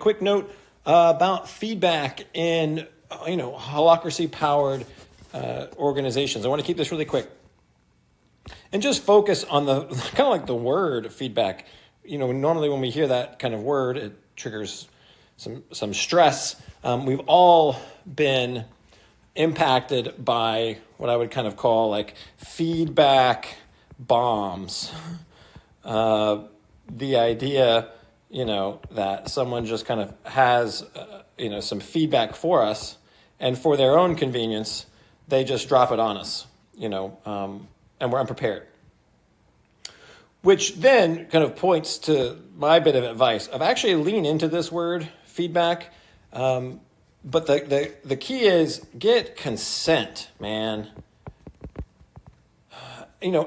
Quick note about feedback in, holacracy-powered organizations. I want to keep this really quick and just focus on the kind of like the word feedback. Normally when we hear that kind of word, it triggers some stress. We've all been impacted by what I would kind of call like feedback bombs. The idea, that someone just kind of has, some feedback for us, and for their own convenience, they just drop it on us, and we're unprepared. Which then kind of points to my bit of advice of actually lean into this word feedback. But the key is get consent, man.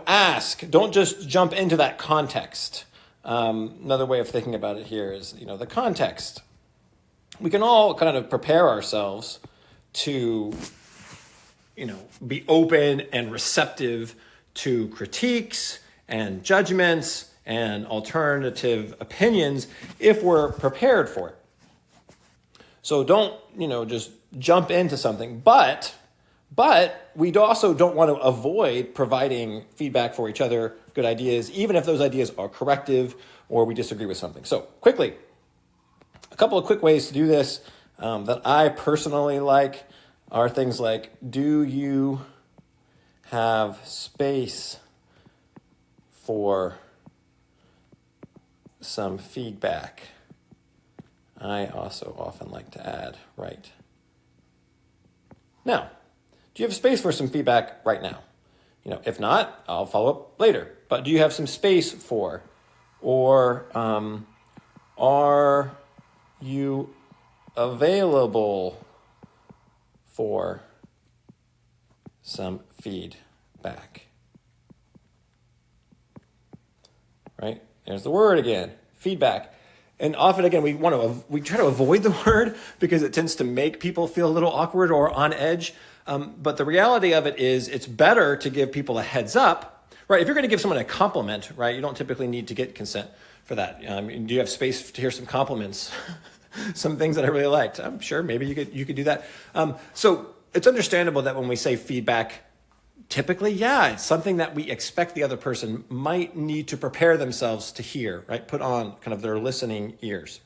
Ask. Don't just jump into that context. Another way of thinking about it here is, the context. We can all kind of prepare ourselves to, be open and receptive to critiques and judgments and alternative opinions if we're prepared for it. So don't, just jump into something, but we also don't want to avoid providing feedback for each other, good ideas, even if those ideas are corrective or we disagree with something. So quickly, a couple of quick ways to do this that I personally like are things like, do you have space for some feedback? I also often like to add, right now. Do you have space for some feedback right now? If not, I'll follow up later. But do you have some space for, or are you available for some feedback? Right? There's the word again, feedback. And often, again, we try to avoid the word because it tends to make people feel a little awkward or on edge. But the reality of it is it's better to give people a heads up, right? If you're going to give someone a compliment, right, you don't typically need to get consent for that. Do you have space to hear some compliments? Some things that I really liked. I'm sure maybe you could do that. So it's understandable that when we say feedback, typically, it's something that we expect the other person might need to prepare themselves to hear, right? Put on kind of their listening ears.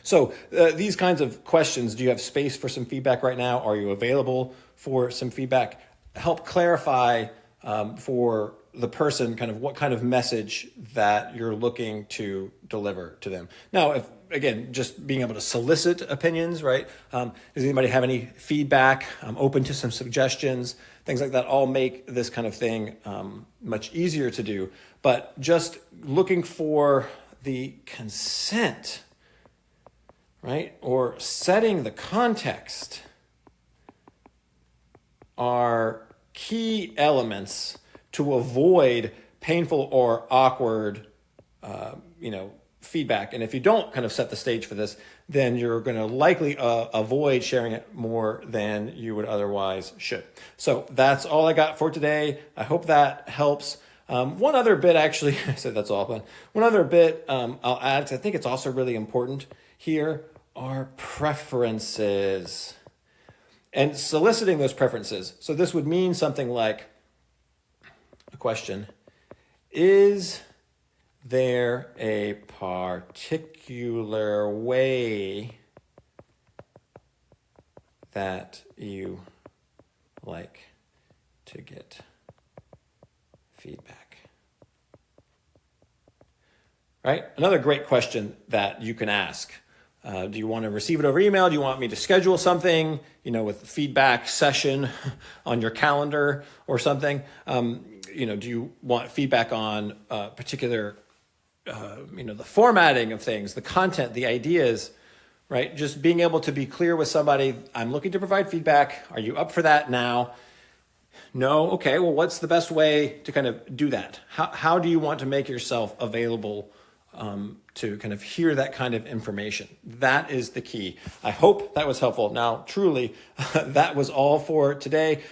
So these kinds of questions, do you have space for some feedback right now? Are you available for some feedback? Help clarify for the person kind of what kind of message that you're looking to deliver to them. Now, if again, just being able to solicit opinions, right? Does anybody have any feedback? I'm open to some suggestions. Things like that all make this kind of thing much easier to do. But just looking for the consent, right? Or setting the context are key elements to avoid painful or awkward, feedback. And if you don't kind of set the stage for this, then you're going to likely avoid sharing it more than you would otherwise should. So that's all I got for today. I hope that helps. One other bit, actually, I said that's all, but one other bit I'll add, because I think it's also really important here, are preferences and soliciting those preferences. So this would mean something like a question: is there a particular way that you like to get feedback? Right? Another great question that you can ask. Do you want to receive it over email? Do you want me to schedule something, with a feedback session on your calendar or something? Do you want feedback on particular the formatting of things, the content, the ideas, right? Just being able to be clear with somebody, I'm looking to provide feedback. Are you up for that now? No? Okay, well, what's the best way to kind of do that? How do you want to make yourself available to kind of hear that kind of information? That is the key. I hope that was helpful. Now, truly, that was all for today.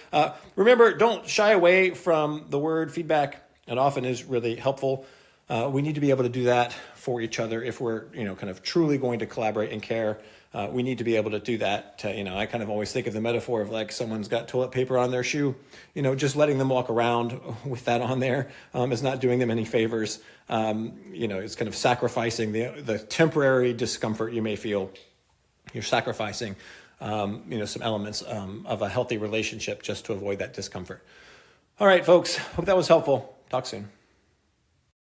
Remember, don't shy away from the word feedback. It often is really helpful. We need to be able to do that for each other if we're, kind of truly going to collaborate and care. We need to be able to do that. I kind of always think of the metaphor of like someone's got toilet paper on their shoe. Just letting them walk around with that on there is not doing them any favors. It's kind of sacrificing the temporary discomfort you may feel. You're sacrificing, some elements of a healthy relationship just to avoid that discomfort. All right, folks. Hope that was helpful. Talk soon.